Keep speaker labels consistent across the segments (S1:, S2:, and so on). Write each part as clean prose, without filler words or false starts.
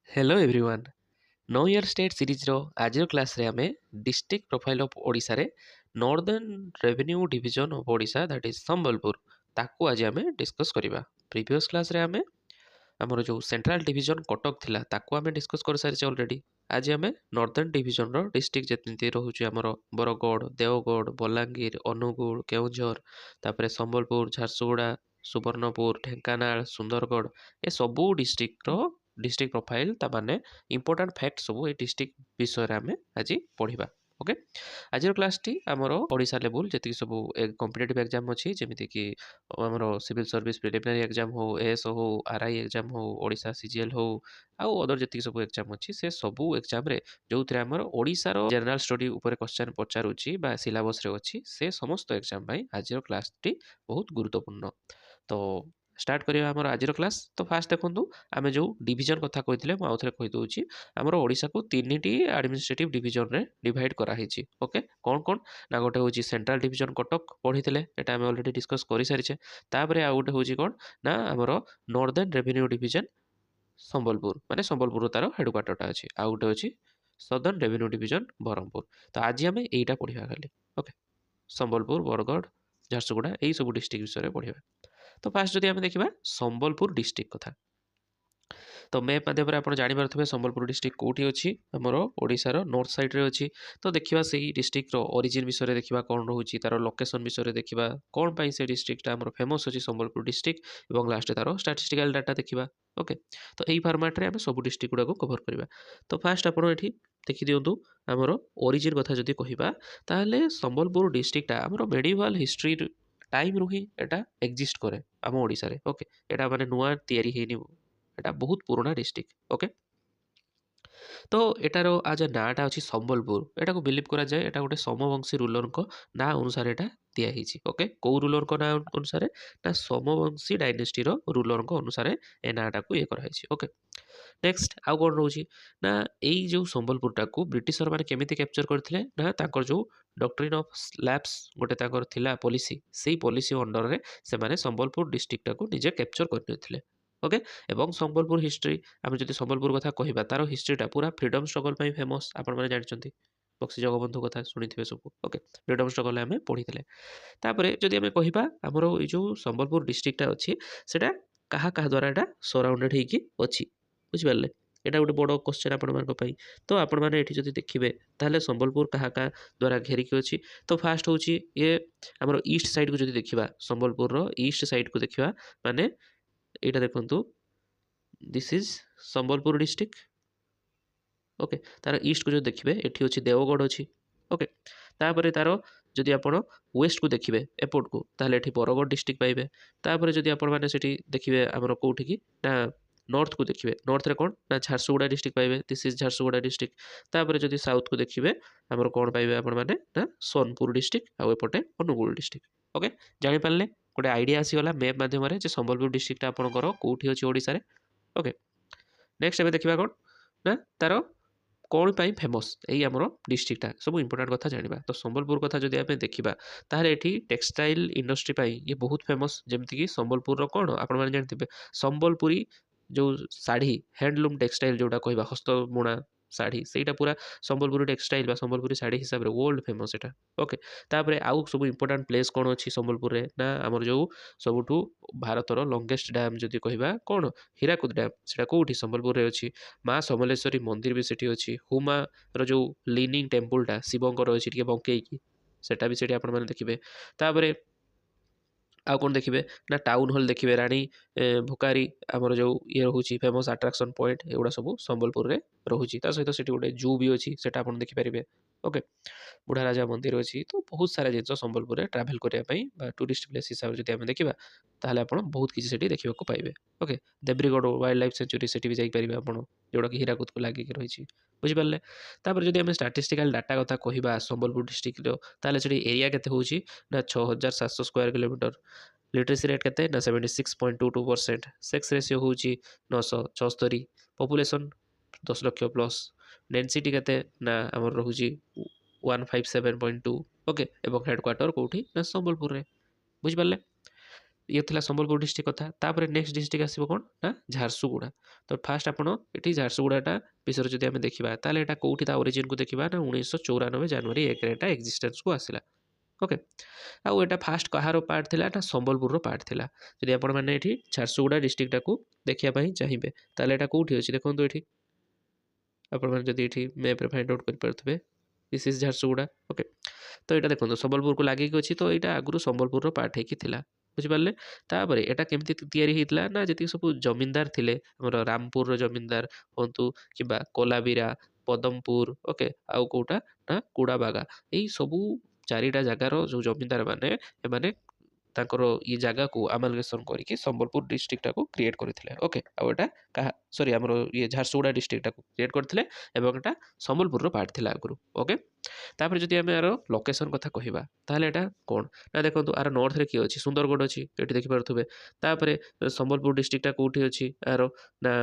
S1: Hello everyone नो इयर state series रो आज क्लास रे आमे डिस्ट्रिक्ट प्रोफाइल ऑफ ओडिशा रे northern revenue division of Odisha that is Sambalpur ताकू आज आमे डिस्कस करिबा। प्रीवियस क्लास रे आमे हमर जो सेंट्रल डिवीजन कटक थिला ताकू आमे डिस्कस कर सारि ऑलरेडी। आज आमे नॉर्दर्न डिवीजन रो डिस्ट्रिक्ट जेतिंती रहउची हमर बरगढ़, देवगढ़, बलांगीर, अनुगुल, केउझर, तापरे संबलपुर, झारसुगुड़ा, सुवर्णपुर, ढेंकानाल, सुंदरगढ़ ए सबू डिस्ट्रिक्ट रो डिस्ट्रिक्ट प्रोफाइल ता माने इंपोर्टेंट फैक्ट सबू ए डिस्ट्रिक्ट विषय रे आमे आज पढ़िबा। ओके, आज क्लास टी हमर ओडिशा लेवल जति सबू कॉम्पिटिटिव एग्जाम अछि जेमिति कि हमर सिविल सर्विस प्रिलिमिनरी एग्जाम हो, एएस हो, आरआई एग्जाम हो, ओडिशा सीजीएल हो आउ अदर जति सबू एग्जाम अछि से सबू एग्जाम रे जोथरे हमर ओडिसा रो जनरल स्टडी ऊपर क्वेश्चन पचारुछि बा सिलेबस रे अछि से समस्त एग्जाम भाई आज क्लास टी बहुत गुरुत्वपूर्ण। तो स्टार्ट करिया हमर आज क्लास। तो फास्ट देखंतु आमे जो डिवीजन कथा कहितले म आउथरे कहि दउछि हमर ओडिसा को तीनटी एडमिनिस्ट्रेटिव डिवीजन रे डिवाइड करा हिछि। ओके, कोन कोन ना गोटे होछि सेंट्रल डिवीजन कटक पढितले एटा आमे ऑलरेडी डिस्कस करि सारिछे। तापरे आ गोटे होछि कोन ना हमर नॉर्दर्न रेवेन्यू डिवीजन संबलपुर माने संबलपुर तार हेडक्वार्टरटा अछि। आ गोटे अछि सदर्न रेवेन्यू डिवीजन बरहमपुर। तो आज आमे एइटा पढिबा खाली। ओके, संबलपुर, बरगढ़, झारसुगुड़ा एई सब डिस्ट्रिक्ट विषय रे पढिबा। तो फास्ट जदि आमे देखिबा संबलपुर डिस्ट्रिक्ट कथा। तो मैप माध्यम आप जापर संबलपुर डिस्ट्रिक्ट कौटी अच्छी आमर ओडिशार नॉर्थ साइड रे अच्छी। तो देखा से डिस्ट्रिक्ट ओरिजिन विषय देखा कौन रोचे तार लोकेशन विषय देखा कौन पाई से डिस्ट्रिक्ट आमर फेमस अच्छी संबलपुर डिस्ट्रिक्ट और लास्ट तार स्टैटिस्टिकल डाटा देखा। ओके, तो यही फॉर्मेट रे आम सब डिस्ट्रिक्ट गुड़ा कवर करवा। तो फास्ट आप देखी दिंतु आमर ओरिजिन कथा जदि कहबा ताहले संबलपुर डिस्ट्रिक्ट आमर मेडिवल हिस्ट्री टाइम रु ही एटा एग्जिस्ट करे आम ओडिशा रे। ओके, एटा माने नुआ तयारी हेनी, एटा बहुत पुराना डिस्ट्रिक्ट। ओके, तो एटार आज नाटा अच्छी संबलपुर एटा को बिलीव करा जाए एटा गोटे सोमवंशी रूलर को ना अनुसार एटा दिया हिची। ओके, को रूलर को ना अनुसार ना सोमवंशी डायनेस्टी रो रूलर को अनुसार ए नाटा को ये करा हिची। ओके, नेक्स्ट आउ कोन रोची ना एई जो संबलपुरटा को ब्रिटिशर माने केमिति कैप्चर करथिले ना ताकर जो डॉक्ट्रिन ऑफ स्लैब्स गोटे ताकर थिला पॉलिसी सेही पॉलिसी अंडर रे से माने संबलपुर डिस्ट्रिक्ट को निजे कैप्चर करथिले। ओके, एवं संबलपुर हिस्ट्री आम जब संबलपुर कथा कहबा तार हिस्ट्रीटा पूरा फ्रीडम स्ट्रगल पे फेमस आपण माने जानचंती बक्सी जगबंधु कथा सुनिथिबे सब। ओके, फ्रीडम स्ट्रगल आम पढ़ीथिले। तापरे जदि आम कहबा हमर ए जो संबलपुर डिस्ट्रिक्टटा अछि सेटा कहा कहा द्वारा एटा सराउंडेड हेकी अछि बुझिपारले। एटा गोटे बड़ क्वेश्चन आपण मानक पई। तो आपण माने एठी जदि देखिबे ताहले संबलपुर कहा कहा द्वारा घेरिकी अछि। तो फास्ट होछि ये हमर ईस्ट साइड को जदि देखिबा संबलपुर रो ईस्ट साइड को देखिबा माने एटा देखंतु this is Sambalpur district. Okay, तार ईस्ट को जो देखिबे एठी अछि देवगढ़ अछि। ओके, तापरे तार जदि आपण वेस्ट को देखिबे एपोर्ट को ताहले एठी बरगढ़ डिस्ट्रिक्ट पाइबे। तापरे जदि आपण माने सेठी देखिबे हमर कोठी की ना नॉर्थ को देखिबे नॉर्थ रे कोन ना झारसुगुड़ा डिस्ट्रिक्ट पाइबे। This is Jharsuguda district. तापरे जदि साउथ को देखिबे हमर कोन पाइबे आपण माने ना सोनपुर डिस्ट्रिक्ट आ एपटे अनुगुल डिस्ट्रिक्ट। ओके, जानि पारले गोटे आइडिया आसीगला मैप माध्यम रे जे संबलपुर डिस्ट्रिक्ट आपणकर कोठी अछि ओडिसा रे। ओके, नेक्स्ट एबे देखिबा कोन ना तार कौन पाई फेमस यही आमर डिस्ट्रिक्टा सब इंपोर्टेंट कथा जानिबा। तो संबलपुर कथा जदि आमे देखिबा ताहले एठी टेक्सटाइल इंडस्ट्री पाई ये बहुत फेमस जेमति कि संबलपुर रो कोन आपण माने जानथिबे संबलपुरी जो साड़ी हैंडलूम टेक्सटाइल जोटा कहबा हस्त बुणा साड़ी सेटा पूरा संबलपुरी टेक्सटाइल बा संबलपुरी साड़ी हिसाब रे वर्ल्ड फेमस एटा। ओके, तापरे आउ सब इंपोर्टेंट प्लेस कोन अछि संबलपुर रे ना हमर जो सबुठु भारत रो लॉन्गेस्ट डैम जदि कहबा कोन हीराकुद डैम सेटा कोठी संबलपुर रे अछि। मां समलेश्वरी मंदिर भी सेठी अछि। हुमा रो जो लीनिंग टेम्पलटा शिवंकर अछि टिके बंकेइकी सेटा भी सेठी आपण माने देखिबे। तापरे आउ कोन देखिबे ना टाउन हॉल देखिबे रानी भुकारी हमर जो ये रहउची फेमस अट्रैक्शन पॉइंट एगुडा सब संबलपुर रे रहउची। ता सहित सेठी गोटे जू भी अछि सेटा आपण देखि परिबे। ओके, बुढ़ा राजा मंदिर अछि। तो बहुत सारा जिंस संबलपुर रे ट्रैवल करिया पई बा टूरिस्ट प्लेस हिसाब जदि हम देखिबा ताहले आपण बहुत किछि सेठी देखिबा को पाइबे। ओके, देब्रीगढ़ वाइल्ड लाइफ सेंचुरी सेठी भी जाई परिबे आपण जोडा कि हीराकुद को लागि के रहिछि बुझि पारले। तापर जदि हम स्टैटिस्टिकल डाटा कथा कहिबा संबलपुर डिस्ट्रिक्ट रो ताहले सेठी एरिया केते होउची ना 6700 स्क्वायर किलोमीटर। लिटरेसी रेट केते ना 76.22%। सेक्स रेशियो होउची 976। Population 10 lakh plus. डेंसिटी केते ना हमर रहउची 157.2। ओके, एवं हेडक्वार्टर कोठी ना संबलपुर रे बुझि पारले। ये थिला संबलपुर डिस्ट्रिक्ट कथा तापर नेक्स्ट डिस्ट्रिक्ट आसीबो कोन ना झारसुगुड़ा तो फास्ट आपण एठी झारसुगुड़ाटा विषय जदि आमे देखिबा ताले एटा कोउठी ता ओरिजिन को देखिबा ना 1994 जनवरी 1 रे एटा एक्जिस्टेंस को आसिला ओके आउ एटा फास्ट कहार पार्ट थिला एटा संबलपुर रो पार्ट थिला जदि आपण माने एठी झारसुगुड़ा डिस्ट्रिक्ट टाकू देखिया पई चाहिबे ताले एटा कोउठी अछि देखंतु एठी आपण माने जदि एठी मैप रे फाइंड आउट कर परथबे दिस इज झारसुगुड़ा ओके तो एटा देखंतु संबलपुर को लागि अछि तो एटा आगुरु संबलपुर रो पार्ट हेकी थिला बुझिपारे तापर एटा केमती तैयारी होता ना जी सब जमींदार थे रामपुर जमींदार हूँ कि कोलाबिरा पदमपुर ओके आउ कौटा ना कुड़ाबागा यही सबू चारिटा जगार जो जमींदार माने एमाने तांकर ये जगह को अमालगेशन करके संबलपुर डिस्ट्रिक्ट को क्रिएट करथिले ओके आ एटा कहा सॉरी हमरो ये झारसुगुड़ा डिस्ट्रिक्ट को क्रिएट करथिले एवं एटा संबलपुर रो पार्ट थिला आगुरु ओके तापर जदि आमे आरो लोकेशन कथा कहिबा ताले एटा कोन ना देखंतु आरो नॉर्थ रे की अछि सुंदरगढ़ अछि एठी देखि पारथुबे तापर संबलपुर डिस्ट्रिक्ट टा कोठी अछि आरो ना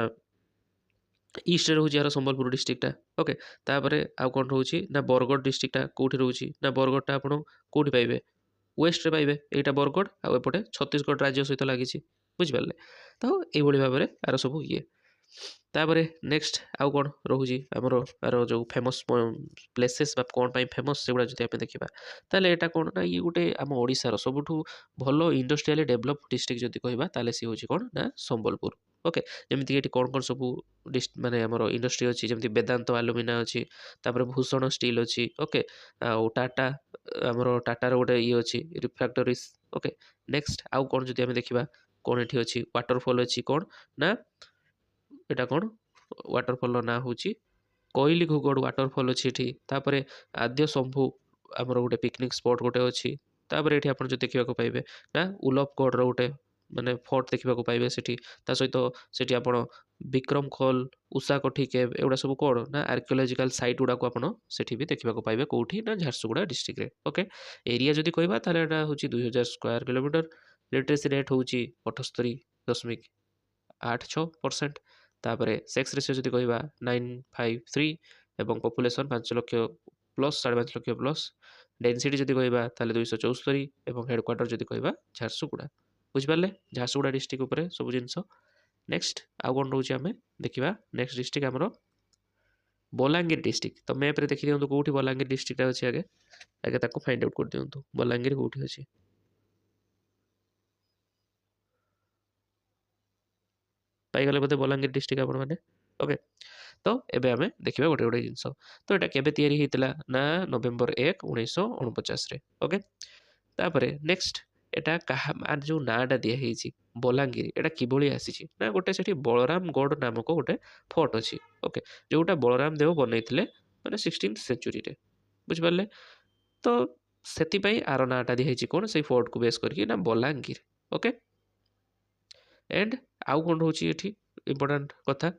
S1: ईस्ट रे रहउछि आरो संबलपुर डिस्ट्रिक्ट टा ओके तापर आ कोन रहउछि ना बरगढ़ डिस्ट्रिक्ट टा कोठी रहउछि ना बरगढ़ टा आपण कोठी पाइबे वेस्ट रे पाइबे एटा बरगढ़ आ एपटे छत्तीसगढ़ राज्य सहित लागिछि बुझिपारले तो एई भली भाबरे आरो सब ये तापर नेक्स्ट आउ कोन रहउछि हमरो आरो जो फेमस प्लेसेस बा कोन पई फेमस सेगुडा जति आपण देखिबा ताले एटा कोन ना ये गुटे हम ओडिसा रो सबुठु भलो इंडस्ट्रियली डेवलप डिस्ट्रिक्ट जति कहबा ताले सी होछि कोन ना संबलपुर ओके जेमिति एटी कोन कोन सबु माने हमरो इंडस्ट्री अछि जेमिति वेदांत एल्युमिना अछि तापर भूषण स्टील अछि ओके आ टाटा हमरो टाटा रो गुटे ये अछि रिफ्रैक्टरीज ओके नेक्स्ट आउ कोन जति हम देखिबा कोन एठी अछि वाटरफॉल अछि कोन ना एटा कोन वाटरफॉल ना होछि कोइली घुगड़ वाटरफॉल अछि एठी तापर आद्य शंभु हमरो गुटे पिकनिक स्पॉट गुटे अछि तापर एठी आपण जो देखिबा को पाइबे ना उलफगढ़ रो गुटे माने फोर्ट देखिबा को पाइबे सेठी ता सहित सेठी आपण विक्रम खोल उषा कोठी केव एउडा सब कोड ना आर्कियोलॉजिकल साइट गुडा को आपण सेठी भी देखिबा को पाइबे कोठी ना झारसुगुड़ा डिस्ट्रिक्ट रे ओके एरिया जदी कहबा ताले एटा होची 2000 स्क्वायर किलोमीटर लिटरेसी रेट होची 78.86% तापरे सेक्स रेशियो जदी कहबा 953 एवं population 5 lakh plus 5.5 lakh plus density जदी कहबा ताले 274 एवं हेडक्वार्टर जदी कहबा झारसुगुड़ा बुझिपारले झारसुगुड़ा डिस्ट्रिक्ट ऊपर सब जिंस नेक्स्ट आउ कोन रहउछि हमें देखिबा नेक्स्ट डिस्ट्रिक्ट हमरो बलांगीर डिस्ट्रिक्ट तो मैप रे देखि दियंतु कोठी बलांगीर डिस्ट्रिक्ट अछि आगे आगे ताको फाइंड आउट कर दियंतु बलांगीर कोठी अछि पाई गले बते बलांगीर डिस्ट्रिक्ट आपण माने ओके तो एबे हमें देखिबा गोटे गोटे जिंस तो एटा केबे तयारी हेतिला ना नवंबर 1 1949 रे ओके तापरे नेक्स्ट एटा कहा जो नाटा दिया हेछि बलांगीर एटा किबोली आसीछि ना गोटे सेठी बलराम गढ़ नामक गोटे फोर्ट अछि ओके जोटा बलराम देव बनैथिले माने 16th सेंचुरी रे बुझ पारले तो सेति पई आरो नाटा दिया हेछि कोन से फोर्ट को बेस करके ना बलांगीर ओके एंड आउ कोन रहउछि एठी इंपोर्टेंट कथा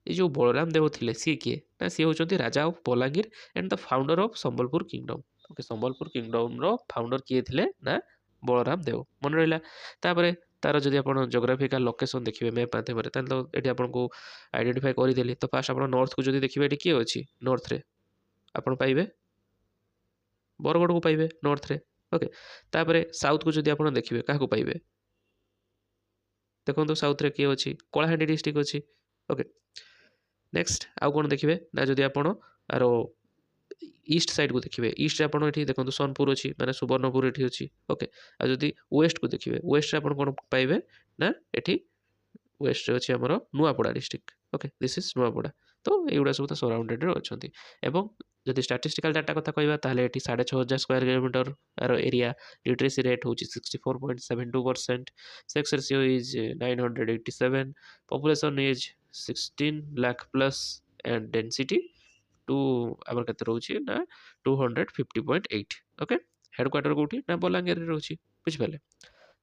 S1: ये जो बलराम देव थिले सी किए ना सी होचंती raja of Balangir and the founder of Sambalpur kingdom okay Sambalpur kingdom रो फाउंडर किए थिले ना बलराम देव मन रहिला तापरे तार जदि आपण जियोग्राफिकल लोकेशन देखिबे मैप माध्यम रे ताले एठी आपण को आइडेंटिफाई करि देली तो फास्ट आपण नॉर्थ को जदि देखिबे एठी किए अछि नॉर्थ रे आपण पाइबे बरगढ़ को पाइबे नॉर्थ रे ओके तापरे साउथ को जदि आपण देखिबे काहा को पाइबे देखो साउथ रे किए अछि कलाहांडी डिस्ट्रिक्ट अछि ओके नेक्स्ट आउ कोन देखिबे ना जदि आपण आरो ईस्ट साइड को देखिबे ईस्ट रे आपण एठी देखंतु सोनपुर अछि माने सुवर्णपुर एठी अछि ओके आ जदि वेस्ट को देखिबे वेस्ट रे आपण कोन पाइबे ना एठी वेस्ट रे अछि हमरो Nuapada district okay this is Nuapada तो एउडा सब तो सराउंडेड रे अछंती एवं जदि स्टैटिस्टिकल डाटा कथा कहबा ताले एठी 6500 स्क्वायर किलोमीटर आरो एरिया लिटरेसी रेट होची 64.72% sex ratio is 987 population is 16 lakh plus and density टू आमर कते रहउची ना 250.8 ओके हेडक्वार्टर कोठी ना बलांगीर रे रहउची बुझ पाले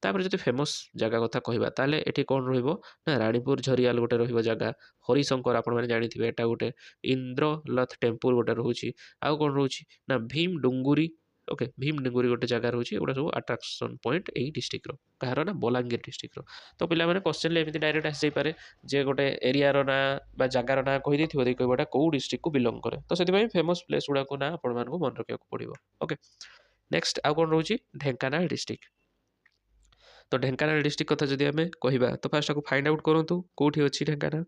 S1: तापर जति फेमस जगह कथा कहबा ताले एठी कोन रहइबो ना रानीपुर झरियाल गोटे रहइबो जगह हरिशंकर आपण माने जानिथिबे एटा गोटे इंद्रलथ टेम्पल गोटे रहउची आउ कोन रहउची ना भीम डुंगुरी ओके भीम डुंगुरी गोटे जगह रहउची एटा सब अट्रैक्शन पॉइंट एई डिस्ट्रिक्ट रो कहारो ना बलांगीर डिस्ट्रिक्ट रो तो पिला माने क्वेश्चन ले एमिति डायरेक्ट आसी पारे जे गोटे एरिया रो ना बा जगह रो ना कहि देथिबो दे कहबोटा को डिस्ट्रिक्ट को बिलोंग करे तो सेति पई फेमस प्लेस गुडा को ना आपण मान को मन रखिया को पड़िबो ओके नेक्स्ट आउ कोन रहउची ढेंकानाल डिस्ट्रिक्ट तो ढेंकानाल डिस्ट्रिक्ट कथा जदि आमे कहिबा तो फास्ट आपको फाइंड आउट करंतु कोठी अछि Dhenkanal.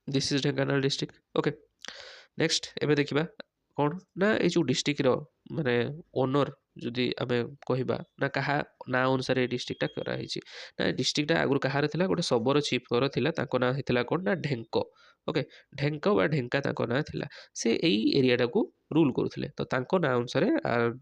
S1: This is Dhenkanal district okay. Next एबे देखिबा कोन ना ए जो डिस्ट्रिक्ट रो माने ओनर जदि आमे कहिबा ना कहा ना अनुसार ए डिस्ट्रिक्ट करा हिची ना डिस्ट्रिक्ट आगुर कहार थिला गोटे सबर चीफ कर थिला ताको ना हितला कोन ना ढेंको ओके। ढेंको बा ढेंका ताको ना थिला से एई एरिया टाको रूल करुथिले तो ताको ना अनुसार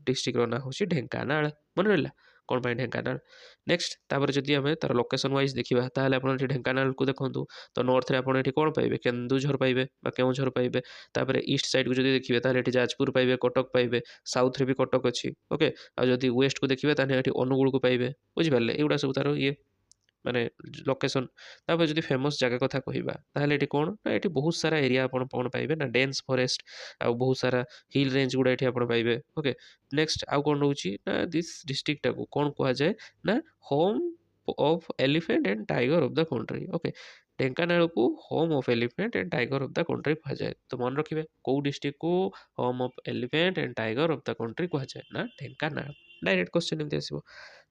S1: डिस्ट्रिक्ट रो ना होची ढेंकानाल मन रहला कोन पाई ढेंकानाल। नेक्स्ट तापर जदि आमे तार लोकेशन वाइज देखिबा ताले आपण एठी ढेंकानाल को देखंतु तो नॉर्थ रे आपण एठी कोन पाइबे केन्दुझर पाइबे बा केउझर पाइबे तापर ईस्ट साइड को जदि देखिबे ताले एठी जाजपुर पाइबे कटक पाइबे साउथ रे भी कटक अछि ओके। आ जदि वेस्ट को देखिबे ताने एठी अनुगुल को पाइबे बुझि पारले एउडा सब तारो ये माने लोकेशन। तापर जदि फेमस जगह कथा कहिबा ताहले एठी कोन ना एठी बहुत सारा एरिया आपण कोन पाइबे ना डेंस फॉरेस्ट आ बहुत सारा हिल रेंज गुडा एठी आपण पाइबे ओके। नेक्स्ट आ कोन रहउची ना दिस डिस्ट्रिक्ट टाको कोन कुआ जाय ना home of elephant and tiger of the country okay. Dhenkanal को home of elephant and tiger of the country कहा जाए तो मन रखिए कौ डिस्ट्रिक्ट को home of elephant and tiger of the country कहा जाए ना ढेंकानाल। डायरेक्ट क्वेश्चन एमती आसीबो।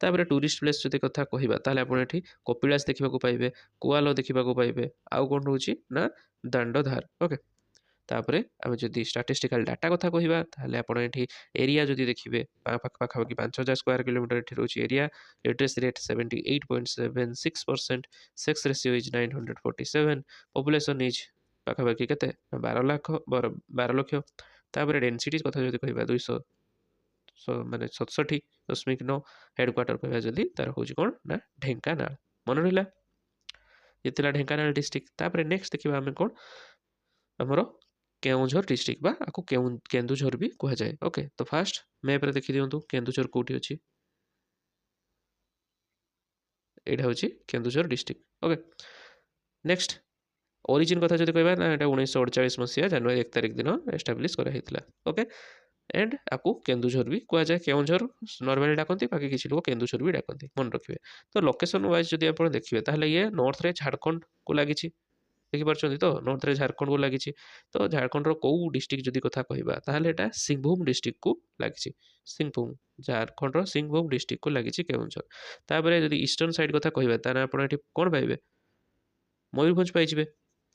S1: तापर टूरिस्ट प्लेस जदि कथा कहिबा ताले आपण एठी कपिलास देखिबा को पाइबे कुआलो देखिबा को पाइबे आउ कोन रहउची ना दांडोधार ओके। तापरे आमे जदि स्टैटिस्टिकल डाटा कथा कहिबा ताले आपण एठी एरिया जदि देखिबे पाखापाखि 5000 स्क्वायर किलोमीटर एठी रहउची area. Literacy rate 78.76%। Sex ratio is 947। Population is पाखापाखि केते 12 लाख 12 लक्ष। तापरे डेंसिटी कथा जदि कहिबा 200 माने 67.9। हेडक्वार्टर कहबा जदि तार होउची कोन ना ढेंकानाल मन रहिला ये थिला ढेंकानाल डिस्ट्रिक्ट। तापरे नेक्स्ट देखिबा आमे कोन हमरो केउझर डिस्ट्रिक्ट बा आको केन्दुझर भी कहा जाए ओके। तो फास्ट मैप रे देखि दियंतु केन्दुझर कोठी अछि एटा होची Keonjhar district okay. Next origin कथा जदि कहबा ना एटा 1948 मसिया जनवरी 1 तारिख दिन एस्टाब्लिश करा हितला ओके। एंड आकु केन्दुझर भी कहा जाए केउझर नॉर्मली डाकंती बाकी किछि लोग केन्दुझर भी डाकंती मन रखिबे। तो लोकेशन वाइज जदि आपण देखिबे ताहले ये नॉर्थ रे झारखंड को लागिछि देखि पारछन्ती तो नॉर्थ रे झारखंड को लागिछि। तो झारखंड रो को डिस्ट्रिक्ट जदि कथा कहिबा ताहले एटा सिंहभूम डिस्ट्रिक्ट को लागिछि सिंहभूम झारखंड रो सिंहभूम डिस्ट्रिक्ट को लागिछि केउझर। तापरे जदि ईस्टर्न साइड कथा कहिबा ताना आपण एठी कोन पाइबे मयूरभंज पाइजिबे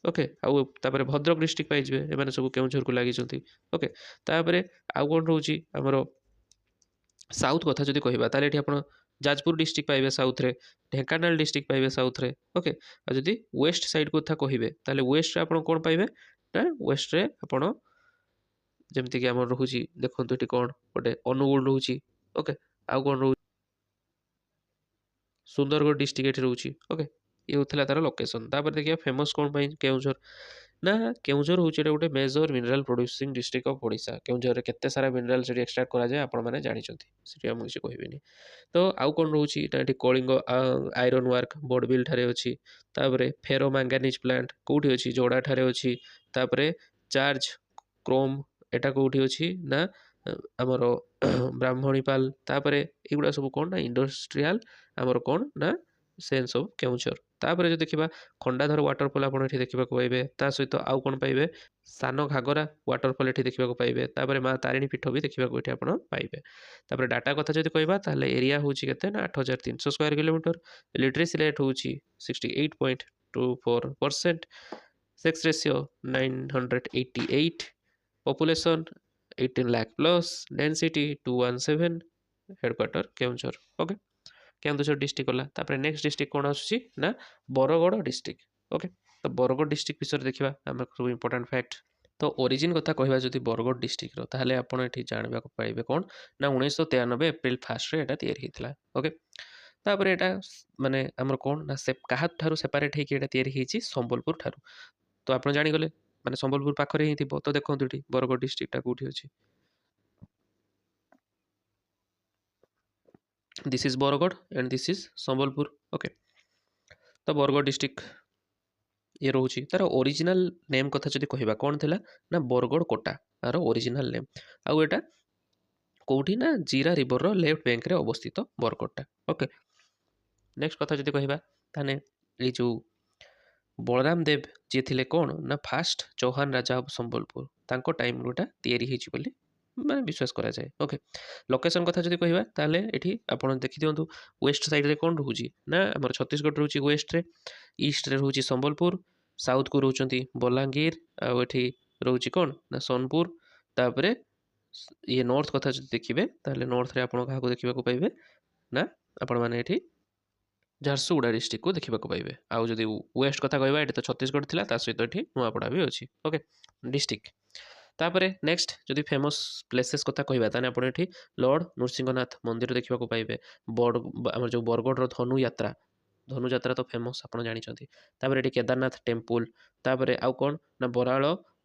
S1: ओके। आउ तापरे भद्रक डिस्ट्रिक्ट पाइजिबे एमाने सब केउझर को लागिछन्ती ओके। तापरे आउ कोन रहउची हमरो साउथ कथा जदि कहिबा ताले एठी आपण जाजपुर डिस्ट्रिक्ट पाइबे साउथ रे ढेंकानाल डिस्ट्रिक्ट पाइबे साउथ रे ओके। आ जदि वेस्ट साइड कथा कहिबे ताले वेस्ट रे आपण कोन पाइबे ना वेस्ट रे आपण जेमति कि हमर रहउची देखंतु एठी कोन गोटे अनुगुल रहउची ओके। आउ कोन रहउ सुंदरगढ़ डिस्ट्रिक्ट एठी रहउची ओके। ये होतला तार लोकेशन। तापर देखिया फेमस कोन पई केउझर ना केउझर होउची एटा गोटे major mineral producing district of Odisha. Keonjhar रे केते सारा मिनरल सेठी एक्सट्रैक्ट करा जाय आपण माने जानि छथि सेठी हम किछि कहिबेनी। तो आउ कोन रहउची एटा एठी कलिंग आयरन वर्क बोडबिल ठारे अछि। तापरे फेरो मैंगानीज प्लांट कोठी अछि जोडा ठारे अछि। तापरे चार्ज क्रोम एटा कोठी अछि ना हमरो ब्राह्मणीपाल। तापरे एगुडा सब कोन ना इंडस्ट्रियल हमरो कोन ना सेंस ऑफ केउझर। तापरे जो देखिबा खंडाधर वाटरफॉल आपण एठी देखिबाको पाइबे ता सहित आउ कोन पाइबे सानो घागरा वाटरफॉल एठी देखिबाको पाइबे। तापरे मां तारिणी पीठ भी देखिबाको एठी आपण पाइबे। तापरे डाटा कथा जदि कहबा ताले एरिया होउची केते ना 8300 स्क्वायर किलोमीटर। लिटरेसी रेट होउची 68.24%। Sex ratio 988। Population 18 lakh plus. Density 217। Headquarter Keonjhar okay. Keonjhar district गला। तापरे नेक्स्ट डिस्ट्रिक्ट कोन आसुची ना बरगड़ डिस्ट्रिक्ट ओके। तो बरगड़ डिस्ट्रिक्ट विषय देखिबा हम सब इंपोर्टेंट फैक्ट। तो ओरिजिन कथा कहबा जदि बरगड़ डिस्ट्रिक्ट रो ताहले आपण एठी जानबा को पाइबे कोन ना 1993 एप्रिल 1 रे एटा तयार हितला ओके। तापरे एटा माने हमर कोन ना से काहा थारु सेपरेट हे कि एटा तयार हिची संबलपुर थारु। तो आपण जानि गले माने संबलपुर पाखरे ही थिबो। तो देखंतु एठी बरगड़ डिस्ट्रिक्ट टा कोठी अछि this is Bargarh and this is Sambalpur okay. तो बरगड़ डिस्ट्रिक्ट ये रोची तार ओरिजिनल नेम कथा जदि कहिबा कोन थिला ना बरगड़ कोटा तार ओरिजिनल नेम। आउ एटा कोठी ना जीरा रिवर रो लेफ्ट बैंक रे अवस्थित बरगड़टा ओके। नेक्स्ट कथा जदि कहिबा ताने ए जो बलराम देव जे थिले कोन ना फास्ट चौहान राजा ऑफ संबलपुर तांको टाइम रोटा तयारी हिची बोली ମାନେ ବିଶ୍ୱାସ କରାଯାଏ। ଓକେ, ଲୋକେସନ୍ କଥା ଯଦି କହିବା ତାହେଲେ ଏଠି ଆପଣ ଦେଖିଦିଅନ୍ତୁ ୱେଷ୍ଟ ସାଇଡ଼୍ରେ କ'ଣ ରହୁଛି ନା ଆମର ଛତିଶଗଡ଼ ରହୁଛି ୱେଷ୍ଟରେ, ଇଷ୍ଟରେ ରହୁଛି ସମ୍ବଲପୁର, ସାଉଥକୁ ରହୁଛନ୍ତି ବଲାଙ୍ଗୀର, ଆଉ ଏଠି ରହୁଛି କ'ଣ ନା ସୋନପୁର। ତାପରେ ଇଏ ନର୍ଥ କଥା ଯଦି ଦେଖିବେ ତାହେଲେ ନର୍ଥରେ ଆପଣ କାହାକୁ ଦେଖିବାକୁ ପାଇବେ ନା ଆପଣମାନେ ଏଠି ଝାରସୁଗୁଡ଼ା ଡିଷ୍ଟ୍ରିକ୍ଟକୁ ଦେଖିବାକୁ ପାଇବେ। ଆଉ ଯଦି ୱେଷ୍ଟ କଥା କହିବା ଏଠି ତ ଛତିଶଗଡ଼ ଥିଲା, ତା ସହିତ ଏଠି ନୂଆପଡ଼ା ବି ଅଛି। Okay, district. ତାପରେ ନେକ୍ସଟ ଯଦି ଫେମସ୍ ପ୍ଲେସେସ୍ କଥା କହିବା ତାହେଲେ ଆପଣ ଏଠି ଲର୍ଡ଼ ନୃସିଂହନାଥ ମନ୍ଦିର ଦେଖିବାକୁ ପାଇବେ। ଆମର ଯେଉଁ ବରଗଡ଼ର ଧନୁଯାତ୍ରା ତ ଫେମସ୍ ଆପଣ ଜାଣିଛନ୍ତି। ତାପରେ ଏଠି କେଦାରନାଥ ଟେମ୍ପୁଲ, ତାପରେ ଆଉ କ'ଣ ନା ବରାଳ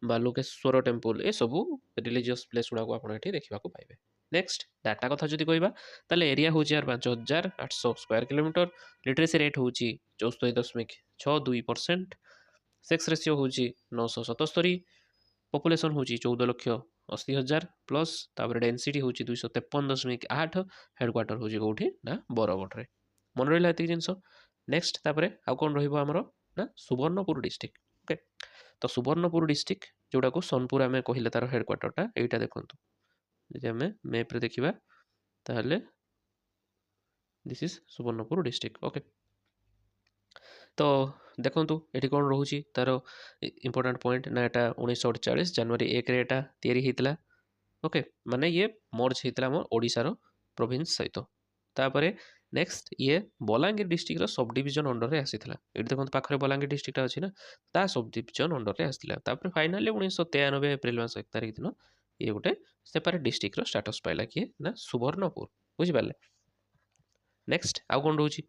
S1: ବାଲୁକେଶ୍ୱର ଟେମ୍ପୁଲ, ଏସବୁ ରିଲିଜିୟସ୍ ପ୍ଲେସ୍ ଗୁଡ଼ାକୁ ଆପଣ ଏଠି ଦେଖିବାକୁ ପାଇବେ। ନେକ୍ସଟ ଡାଟା କଥା ଯଦି କହିବା ତାହେଲେ ଏରିଆ ହେଉଛି 5,800 ସ୍କୋୟାର କିଲୋମିଟର। ଲିଟରେସି ରେଟ୍ ହେଉଛି 64.62%। ସେକ୍ସ ରେସିଓ ହେଉଛି 977। ପପୁଲେସନ୍ ହେଉଛି 14,80,000 ପ୍ଲସ୍। ତାପରେ ଡେନ୍ସିଟି ହେଉଛି 253.8। ହେଡ଼କ୍ୱାର୍ଟର ହେଉଛି କେଉଁଠି ନା ବରଗଡ଼ରେ। ମନେ ରହିଲା ଏତିକି ଜିନିଷ। ନେକ୍ସଟ ତାପରେ ଆଉ କ'ଣ ରହିବ ଆମର ନା ସୁବର୍ଣ୍ଣପୁର ଡିଷ୍ଟ୍ରିକ୍ଟ। ଓକେ, ତ ସୁବର୍ଣ୍ଣପୁର ଡିଷ୍ଟ୍ରିକ୍ଟ ଯେଉଁଟାକୁ ସୋନପୁର ଆମେ କହିଲେ ତାର ହେଡ଼କ୍ୱାର୍ଟରଟା ଏଇଟା ଦେଖନ୍ତୁ। ଯଦି ଆମେ ମ୍ୟାପ୍ରେ ଦେଖିବା ତାହେଲେ this is Subarnapur district. Okay, ତ ଦେଖନ୍ତୁ ଏଠି କ'ଣ ରହୁଛି ତାର ଇମ୍ପୋର୍ଟାଣ୍ଟ ପଏଣ୍ଟ ନା ଏଟା 1948 ଜାନୁଆରୀ 1ରେ ଏଟା ତିଆରି ହେଇଥିଲା। ଓକେ, ମାନେ ଇଏ ମର୍ଜ ହେଇଥିଲା ଆମ ଓଡ଼ିଶାର ପ୍ରୋଭିନ୍ସ ସହିତ। ତାପରେ ନେକ୍ସଟ ଇଏ ବଲାଙ୍ଗୀର ଡିଷ୍ଟ୍ରିକ୍ଟର ସବ୍ ଡିଭିଜନ ଅଣ୍ଡରରେ ଆସିଥିଲା। ଏଠି ଦେଖନ୍ତୁ ପାଖରେ ବଲାଙ୍ଗୀର ଡିଷ୍ଟ୍ରିକ୍ଟଟା ଅଛି ନା, ତା ସବ୍ ଡିଭିଜନ ଅଣ୍ଡରରେ ଆସିଥିଲା। ତାପରେ ଫାଇନାଲି 1993 ଏପ୍ରିଲ ମାସ 1 ତାରିଖ ଦିନ ଇଏ ଗୋଟେ ସେପାରେଟ ଡିଷ୍ଟ୍ରିକ୍ଟର ଷ୍ଟାଟସ୍ ପାଇଲା। କିଏ ନା ସୁବର୍ଣ୍ଣପୁର। ବୁଝିପାରିଲେ? ନେକ୍ସଟ ଆଉ କ'ଣ ରହୁଛି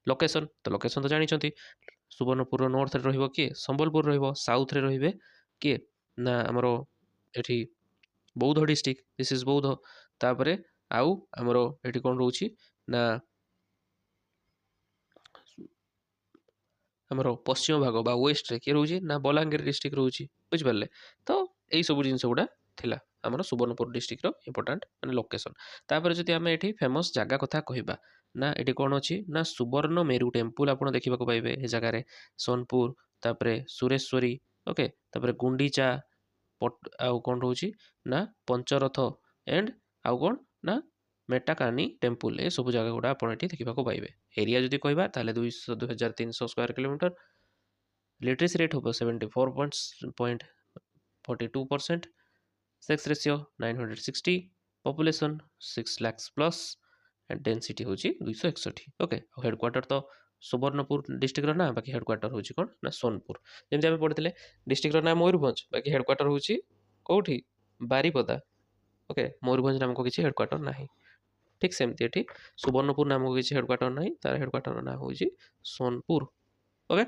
S1: ଲୋକେସନ୍। ତ ଲୋକେସନ୍ ତ ଜାଣିଛନ୍ତି ସୁବର୍ଣ୍ଣପୁରର ନର୍ଥରେ ରହିବ କିଏ ସମ୍ବଲପୁର ରହିବ, ସାଉଥରେ ରହିବେ କିଏ ନା ଆମର ଏଠି ବୌଦ୍ଧ ଡିଷ୍ଟ୍ରିକ୍ଟ, ଦିସ୍ ଇଜ୍ ବୌଦ୍ଧ। ତାପରେ ଆଉ ଆମର ଏଠି କ'ଣ ରହୁଛି ନା ଆମର ପଶ୍ଚିମ ଭାଗ ବା ୱେଷ୍ଟରେ କିଏ ରହୁଛି ନା ବଲାଙ୍ଗୀର ଡିଷ୍ଟ୍ରିକ୍ଟ ରହୁଛି। ବୁଝିପାରିଲେ? ତ ଏଇସବୁ ଜିନିଷ ଗୁଡ଼ା ଥିଲା ଆମର ସୁବର୍ଣ୍ଣପୁର ଡିଷ୍ଟ୍ରିକ୍ଟର ଇମ୍ପୋର୍ଟାଣ୍ଟ ମାନେ ଲୋକେସନ୍। ତାପରେ ଯଦି ଆମେ ଏଠି ଫେମସ୍ ଜାଗା କଥା କହିବା ନା ଏଠି କ'ଣ ଅଛି ନା ସୁବର୍ଣ୍ଣ ମେରୁ ଟେମ୍ପୁଲ ଆପଣ ଦେଖିବାକୁ ପାଇବେ ଏ ଜାଗାରେ। ସୋନପୁର, ତାପରେ ସୁରେଶ୍ୱରୀ, ଓକେ, ତାପରେ ଗୁଣ୍ଡିଚା, ଆଉ କ'ଣ ରହୁଛି ନା ପଞ୍ଚରଥ ଏଣ୍ଡ ଆଉ କ'ଣ ନା ମେଟାକାନି ଟେମ୍ପୁଲ, ଏସବୁ ଜାଗା ଗୁଡ଼ା ଆପଣ ଏଠି ଦେଖିବାକୁ ପାଇବେ। ଏରିଆ ଯଦି କହିବା ତାହେଲେ 2,300 ସ୍କୋୟାର କିଲୋମିଟର। ଲିଟରେସି ରେଟ୍ ହେବ 74.42%। Sex ratio 960। Population 6 lakhs plus. And density ହେଉଛି 261। ଓକେ, ଆଉ ହେଡ଼କ୍ୱାର୍ଟର ତ ସୁବର୍ଣ୍ଣପୁର ଡିଷ୍ଟ୍ରିକ୍ଟର ନାଁ, ବାକି ହେଡ଼କ୍ୱାର୍ଟର ହେଉଛି କ'ଣ ନା ସୋନପୁର। ଯେମିତି ଆମେ ପଢ଼ିଥିଲେ ଡିଷ୍ଟ୍ରିକ୍ଟର ନାଁ ମୟୂରଭଞ୍ଜ, ବାକି ହେଡ଼କ୍ୱାର୍ଟର ହେଉଛି କେଉଁଠି ବାରିପଦା। ଓକେ, ମୟୂରଭଞ୍ଜ ନାମକ କିଛି ହେଡ଼କ୍ୱାର୍ଟର ନାହିଁ। ଠିକ୍ ସେମିତି ଏଠି ସୁବର୍ଣ୍ଣପୁର ନାମକ କିଛି ହେଡ଼କ୍ୱାର୍ଟର ନାହିଁ, ତାର ହେଡ଼କ୍ୱାର୍ଟର ନାଁ ହେଉଛି ସୋନପୁର। ଓକେ,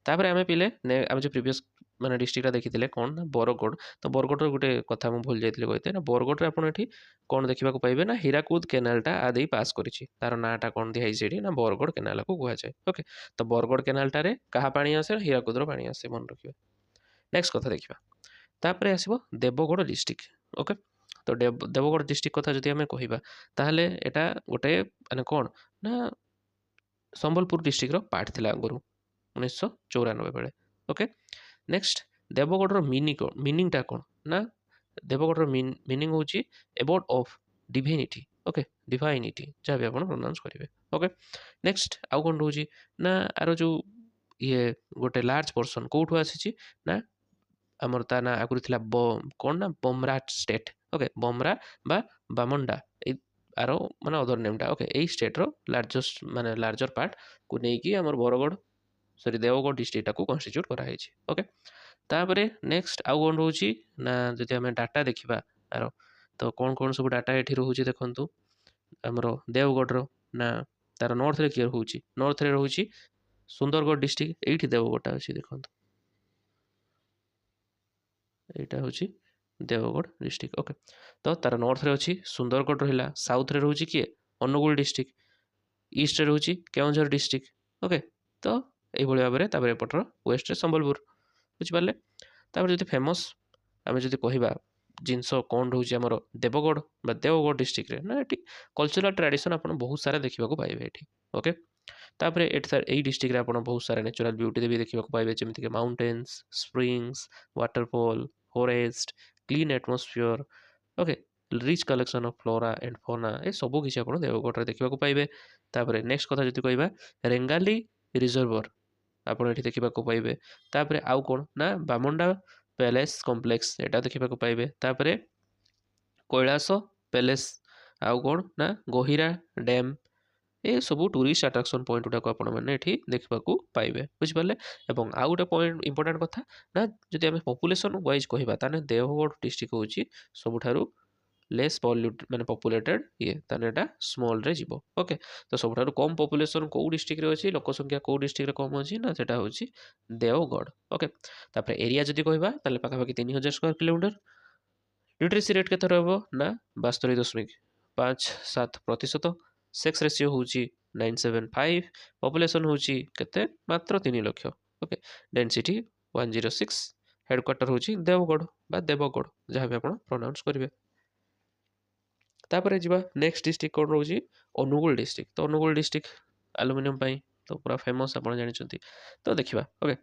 S1: ତାପରେ ଆମେ ପିଲେ ଆମେ ଯେଉଁ ପ୍ରିଭିୟସ୍ ମାନେ ଡିଷ୍ଟ୍ରିକ୍ଟଟା ଦେଖିଥିଲେ କ'ଣ ନା ବରଗଡ଼। ତ ବରଗଡ଼ର ଗୋଟେ କଥା ମୁଁ ଭୁଲି ଯାଇଥିଲି କହିତେ ନା ବରଗଡ଼ରେ ଆପଣ ଏଠି କ'ଣ ଦେଖିବାକୁ ପାଇବେ ନା ହୀରାକୁଦ କେନାଲଟା ଦେଇ ପାସ୍ କରିଛି। ତାର ନାଁଟା କ'ଣ ଦିଆହେଇଛି ଏଠି ନା ବରଗଡ଼ କେନାଲକୁ କୁହାଯାଏ। ଓକେ, ତ ବରଗଡ଼ କେନାଲଟାରେ କାହା ପାଣି ଆସେ ହୀରାକୁଦର ପାଣି ଆସେ, ମନେ ରଖିବା। ନେକ୍ସଟ କଥା ଦେଖିବା ତାପରେ ଆସିବ ଦେବଗଡ଼ ଡିଷ୍ଟ୍ରିକ୍ଟ। ଓକେ, ତ ଦେବଗଡ଼ ଡିଷ୍ଟ୍ରିକ୍ଟ କଥା ଯଦି ଆମେ କହିବା ତାହେଲେ ଏଟା ଗୋଟେ ମାନେ କ'ଣ ନା ସମ୍ବଲପୁର ଡିଷ୍ଟ୍ରିକ୍ଟର ପାର୍ଟ ଥିଲା ଆଗରୁ 1994 ବେଳେ। ଓକେ, ନେକ୍ସଟ ଦେବଗଡ଼ର ମିନିଂଟା କ'ଣ ନା ଦେବଗଡ଼ର ମିନିଂ ହେଉଛି ଏବୋର୍ଡ ଅଫ୍ ଡିଭିନିଟି। ଓକେ, ଡିଭାଇନିଟି ଯାହା ବି ଆପଣ ପ୍ରୋନାଉନ୍ସ କରିବେ। ଓକେ, ନେକ୍ସଟ ଆଉ କ'ଣ ରହୁଛି ନା ଆର ଯେଉଁ ଇଏ ଗୋଟେ ଲାର୍ଜ ପର୍ସନ୍ କେଉଁଠୁ ଆସିଛି ନା ଆମର ତା ନାଁ ଆଗରୁ ଥିଲା କ'ଣ ନା ବମରା ଷ୍ଟେଟ୍। ଓକେ, ବମରା ବା ବାମଣ୍ଡା ଏଇ ଆର ମାନେ ଅଦର ନେମ୍ଟା। ଓକେ, ଏଇ ଷ୍ଟେଟ୍ର ଲାର୍ଜର ପାର୍ଟକୁ ନେଇକି ଆମର ବରଗଡ଼ ଦେବଗଡ଼ ଡିଷ୍ଟ୍ରିକ୍ଟଟାକୁ କନଷ୍ଟିଚ୍ୟୁଟ୍ କରାହେଇଛି। ଓକେ, ତାପରେ ନେକ୍ସଟ ଆଉ କ'ଣ ରହୁଛି ନା ଯଦି ଆମେ ଡାଟା ଦେଖିବା ଆର ତ କ'ଣ କ'ଣ ସବୁ ଡାଟା ଏଠି ରହୁଛି ଦେଖନ୍ତୁ। ଆମର ଦେବଗଡ଼ର ନା ତାର ନର୍ଥରେ କିଏ ରହୁଛି, ନର୍ଥରେ ରହୁଛି ସୁନ୍ଦରଗଡ଼ ଡିଷ୍ଟ୍ରିକ୍ଟ। ଏଇଠି ଦେବଗଡ଼ଟା ଅଛି ଦେଖନ୍ତୁ, ଏଇଟା ହେଉଛି ଦେବଗଡ଼ ଡିଷ୍ଟ୍ରିକ୍ଟ। ଓକେ, ତ ତାର ନର୍ଥରେ ଅଛି ସୁନ୍ଦରଗଡ଼ ରହିଲା, ସାଉଥରେ ରହୁଛି କିଏ ଅନୁଗୁଳ ଡିଷ୍ଟ୍ରିକ୍ଟ, ଇଷ୍ଟରେ ରହୁଛି କେଉଁଝର ଡିଷ୍ଟ୍ରିକ୍ଟ। ଓକେ, ତ এইভাবে ଭାବରେ ତାପରେ ଏପଟର ୱେଷ୍ଟରେ ସମ୍ବଲପୁର। ବୁଝିପାରିଲେ? ତାପରେ ଯଦି ଫେମସ୍ ଆମେ ଯଦି କହିବା ଜିନିଷ କ'ଣ ରହୁଛି ଆମର ଦେବଗଡ଼ ଡିଷ୍ଟ୍ରିକ୍ଟରେ ନା ଏଠି କଲଚରାଲ ଟ୍ରାଡ଼ିସନ୍ ଆପଣ ବହୁତ ସାରା ଦେଖିବାକୁ ପାଇବେ ଏଠି। ଓକେ, ତାପରେ ଏଇ ଡିଷ୍ଟ୍ରିକ୍ଟରେ ଆପଣ ବହୁତ ସାରା ନ୍ୟାଚୁରାଲ ବିୟୁଟି ବି ଦେଖିବାକୁ ପାଇବେ, ଯେମିତିକି mountains, springs, waterfall, forest, clean atmosphere. Okay, rich collection of flora and fauna ए सबू किसी आप देवगढ़ देखा पाइबे। तापर नेक्स्ट कथा जो कहवा रेंगाली रिजर्वर आपड़ ये देखा पाइबे। तापर आउ कौन ना बामुंडा पैलेस कॉम्प्लेक्स एटा देखा पाइबे। तापर कैलाश पैलेस आउ कौन ना गोहिरा डैम ए सब टूरिस्ट अट्राक्शन पॉइंट गुड़ाक आपने देखा पाइबे बुझिपारे। और आउ गोटे पॉइंट इंपोर्टाट कथा ना जदि आम पपुलेसन वाइज कहवा ताने देवगढ़ डिस्ट्रिक्ट हूँ सबुठारु लेस पॉल्यूट माने पपुलेटेड ये ताने एटा स्मॉल रे जीवो। ओके तो सबुठारु कम पपुलेशन को डिस्ट्रिक्ट रे अछि लोक संख्या को डिस्ट्रिक्ट रे कम अछि ना सेटा होछि देवगढ़। ओके तापर एरिया जदि कहवा ताले पाखापाखि 3000 स्क्वायर किलोमीटर। लिटरेसी रेट केते रहबो ना 72.57%। सेक्स रेशियो होछि 975। पपुलेशन होछि केते मात्र 3 लाख। Okay density 106। हेडक्वार्टर होछि देवगढ़ बा देवगढ़ जहाँ भी आपण प्रोनाउंस करिवे। तापर जीवा नेक्स्ट डिस्ट्रिक्ट कौन रोजी अनुगुल डिस्ट्रिक्ट। तो अनुगुल डिस्ट्रिक्ट एल्युमिनियम पाई तो पूरा फेमस आप जानते। तो देखा okay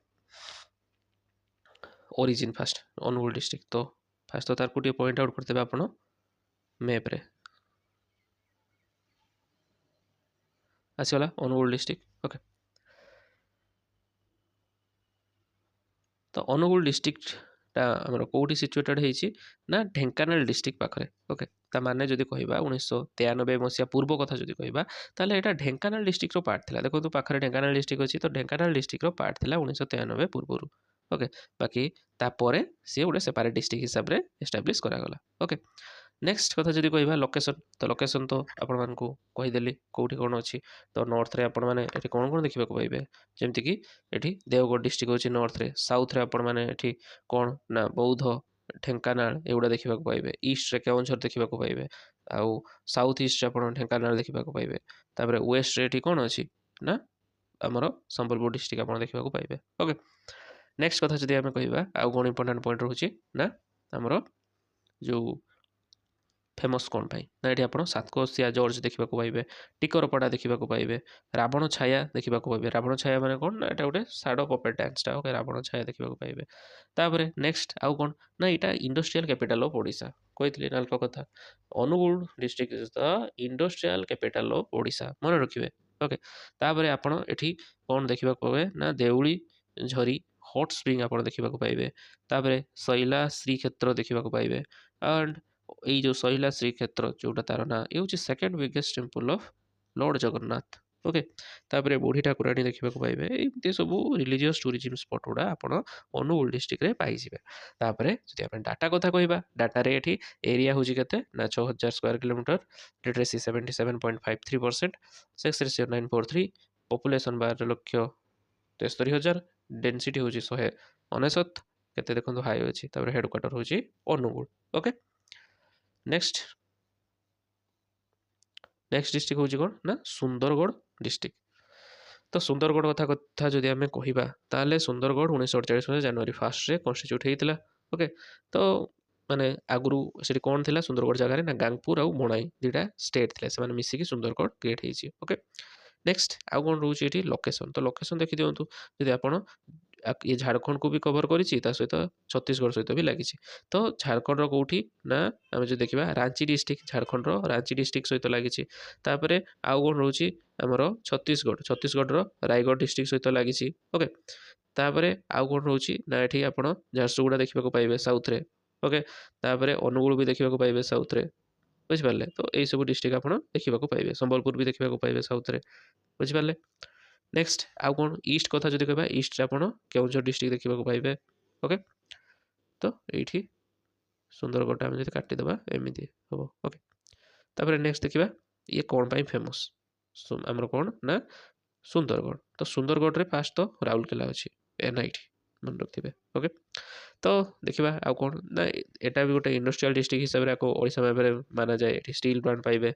S1: origin first Angul district तो फास्ट तो तार को पॉइंट आउट करते आप मैप रे आसीगला अनुगुल डिस्ट्रिक्ट। ओके तो अनुगुल डिस्ट्रिक्ट आमर कौटी सिचुएटेड होती ना ढेंकानाल डिस्ट्रिक्ट पाखे। ओके ता माने जदि कहबा 1993 मसीहा पूर्व कथा जदि कहबा ताले एटा ढेंकानाल डिस्ट्रिक्ट रो पार्ट थिला। देखो पाखरे ढेंकानाल डिस्ट्रिक्ट अछि तो ढेंकानाल डिस्ट्रिक्ट रो पार्ट थिला 1993 पूर्वरु। ओके बाकी तापरे सी गोटे सेपारेट डिस्ट्रिक्ट हिसाब रे एस्टाब्लिश करा गला। ओके नेक्स्ट कथा जदि कहबा लोकेशन तो आपण मानकू कहिदेली कोठी कोन अछि। तो नॉर्थ रे आपण माने एठी कोन कोन देखिबा को पाइबे जेमति कि एठी देवगढ़ डिस्ट्रिक्ट अछि नॉर्थ रे। साउथ रे आपण माने एठी कोन ना बौद्ध ढेंकानाल एगुड़ा देखा पाइबे। ईस्ट रे केउंझर देखा पाइबे आउ साउथ ईस्ट रे आपण ढेंकानाल देखा पाइबे। तापर वेस्ट रे एठी कोन अछि ना हमर संबलपुर डिस्ट्रिक्ट आपण देखा पाइबे। ओके नेक्स्ट कथा जदि आमे कहबा आउ कोन इंपोर्टेंट पॉइंट रहउछि ना हमर जो फेमस कौन पाई ना ये आप सातकोशिया जॉर्ज देखा पाइबे। टिकरपड़ा देखा पाइबे। रावण छाया देखा पाइबे। रावण छाया माने कौन ना एटा गोटे साडो पपेट डांसटा। ओके रावण छाया देखा पाइबे। तापर नेक्स्ट आउ कौन ना यहाँ इंडस्ट्रियल कैपिटल ऑफ ओडिशा कही ना अल्प कथा Angul district is the industrial capital of Odisha मन रखिए। ओके तापर आपण एठी कौन देखा पाइबे ना देउली झरी हॉट स्प्रिंग आप देखा पाइबे। तापर शैला श्रीक्षेत्र देखा पाइबे। एंड ये जो शैला श्रीक्षेत्र जोटा तार ना ये हूँ second biggest temple of Lord Jagannath. Okay तापर बुढ़ी ठाकुराणी देखा पाइबे। एमती सब रिलीजियस टूरिज्म स्पॉट गुड़ा आप अनुगुल डिस्ट्रिक्ट रे पाइबे। तापर जदि आप डाटा कथा कहबा डाटा रे एठी एरिया हूँ केते ना 6000 square kilometre. Literacy 77.53%। Sex ratio 943। Population 12,73,000। Density हूँ 199 केते देखो हाई अच्छी। तापर हेडक्वार्टर हूँ अनुगुल। ओके नेक्स्ट डिस्ट्रिक्ट हूँ कौन ना सुंदरगढ़ डिस्ट्रिक्ट। तो सुंदरगढ़ कथा जदि आम कहबा ताले सुंदरगढ़ 1948 मसीहा जनवरी 1 रे कन्स्टिट्यूट होता। ओके तो माने आगुरु से कौन थिला सुंदरगढ़ जगह ना गांगपुर आउ बणाई दुटा स्टेट थिले से मिसिकी सुंदरगढ़ क्रिएट होती। ओके नेक्स्ट आउ कौन रोचे ये लोकेशन। तो लोकेशन देखी दिंतु जदि आपड़ ये झारखंड को भी कवर करी सहित छत्तीसगढ़ सहित भी लगी। तो झारखंड कौटी ना आम जो देखा रांची डिस्ट्रिक्ट झारखंड रांची डिस्ट्रिक्ट सहित लगी। तापर आउ कौन रोचे आमर छत्तीसगढ़ रायगढ़ डिस्ट्रिक्ट सहित लगी। ओके तापर आउ कौन रोचे ना ये आप झारसुगुड़ा देखा पाइबे साउथ रे। ओके तापर अनुगुल भी देखा पाइबे साउथ रे बुझिपारे। तो यही सब डिस्ट्रिक्ट आप देखा पाइबे। संबलपुर भी देखा पाइबे साउथ रे बुझिपारे। नेक्स्ट आउ कौन ईस्ट कथा जो कहबा ईस्ट रे आपण केउंझर डिस्ट्रिक्ट देखा पाइबे। ओके तो ये सुंदरगढ़ आम जो काटिदेबा एमती हम। ओके तापर नेक्स्ट देखा ये कौन पाई फेमस आमर कौन ना सुंदरगढ़। तो सुंदरगढ़ रे फास्ट तो राउरकेला अच्छी एनआईटी मन रखिए। ओके तो देखा आउ कौन ना यहाँ भी गोटे इंडस्ट्रियल डिस्ट्रिक्ट हिसाब से ओडिशा मैप रे माना जाए। स्टील प्लांट पाइबे।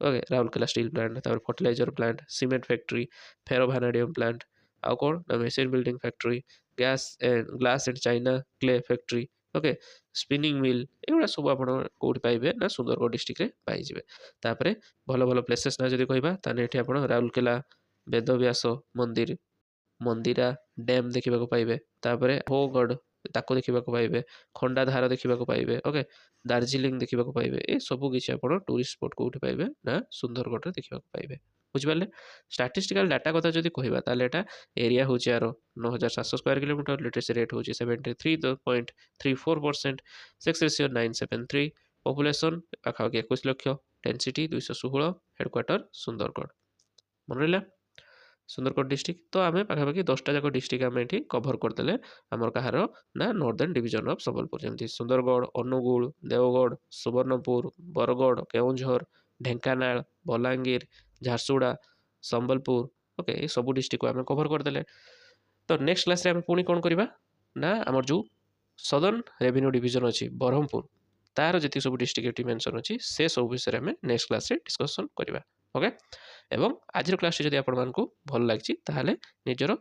S1: ओके राउरकेला स्टील प्लांट तापर fertiliser plant cement factory ferro vanadium plant आउ कौन ना machine building factory glass and china clay factory. Okay spinning mill एगुड़ा सब आप कौट पाइबे ना सुंदरगढ़ डिस्ट्रिक्ट रे पाइबे। तापर भल भल प्लेसेस ना जदि कहबा ताने एठी आप राउरकेला वेदव्यास मंदिर मंदिरा डैम देखा पाइबे। तापर होगढ़ ତାକୁ ଦେଖିବାକୁ ପାଇବେ, ଖଣ୍ଡାଧାର ଦେଖିବାକୁ ପାଇବେ, ଓକେ, ଦାର୍ଜିଲିଂ ଦେଖିବାକୁ ପାଇବେ। ଏ ସବୁ କିଛି ଆପଣ ଟୁରିଷ୍ଟ ସ୍ପଟ୍ କୋଉଠି ପାଇବେ ନା ସୁନ୍ଦରଗଡ଼ରେ ଦେଖିବାକୁ ପାଇବେ। ବୁଝିପାରିଲେ? ଷ୍ଟାଟିଷ୍ଟିକାଲ ଡାଟା କଥା ଯଦି କହିବା ତାହେଲେ ଏଟା ଏରିଆ ହେଉଛି ଆର 9,700 ସ୍କୋୟାର କିଲୋମିଟର, ଲିଟରେସି ରେଟ୍ ହେଉଛି 73.34%, ସେକ୍ସ ରେସିଓ 973, ପପୁଲେସନ୍ ପାଖାପାଖି 21 ଲକ୍ଷ, ଡେନ୍ସିଟି 216, ହେଡ଼କ୍ୱାର୍ଟର ସୁନ୍ଦରଗଡ଼। ମନେ ରହିଲା? ସୁନ୍ଦରଗଡ଼ ଡିଷ୍ଟ୍ରିକ୍ଟ। ତ ଆମେ ପାଖାପାଖି 10ଟା ଯାକ ଡିଷ୍ଟ୍ରିକ୍ଟ ଆମେ ଏଠି କଭର କରିଦେଲେ ଆମର କାହାର ନା ନର୍ଦର୍ନ ଡିଭିଜନ୍ ଅଫ୍ ସମ୍ବଲପୁର, ଯେମିତି ସୁନ୍ଦରଗଡ଼, ଅନୁଗୁଳ, ଦେଓଗଡ଼, ସୁବର୍ଣ୍ଣପୁର, ବରଗଡ଼, କେଉଁଝର, ଢେଙ୍କାନାଳ, ବଲାଙ୍ଗୀର, ଝାରସୁଗୁଡ଼ା, ସମ୍ବଲପୁର, ଓକେ, ଏ ସବୁ ଡିଷ୍ଟ୍ରିକ୍ଟକୁ ଆମେ କଭର କରିଦେଲେ। ତ ନେକ୍ସଟ କ୍ଲାସ୍ରେ ଆମେ ପୁଣି କ'ଣ କରିବା ନା ଆମର ଯେଉଁ ସଦର୍ନ ରେଭିନ୍ୟୁ ଡିଭିଜନ୍ ଅଛି ବ୍ରହ୍ମପୁର, ତାର ଯେତିକି ସବୁ ଡିଷ୍ଟ୍ରିକ୍ଟ ଏଠି ମେନସନ୍ ଅଛି ସେ ସବୁ ବିଷୟରେ ଆମେ ନେକ୍ସଟ କ୍ଲାସ୍ରେ ଡିସ୍କସନ୍ କରିବା। ଓକେ, ଏବଂ ଆଜିର କ୍ଲାସ୍ଟି ଯଦି ଆପଣମାନଙ୍କୁ ଭଲ ଲାଗିଛି ତାହେଲେ ନିଜର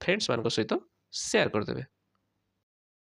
S1: ଫ୍ରେଣ୍ଡସ୍ମାନଙ୍କ ସହିତ ସେୟାର କରିଦେବେ।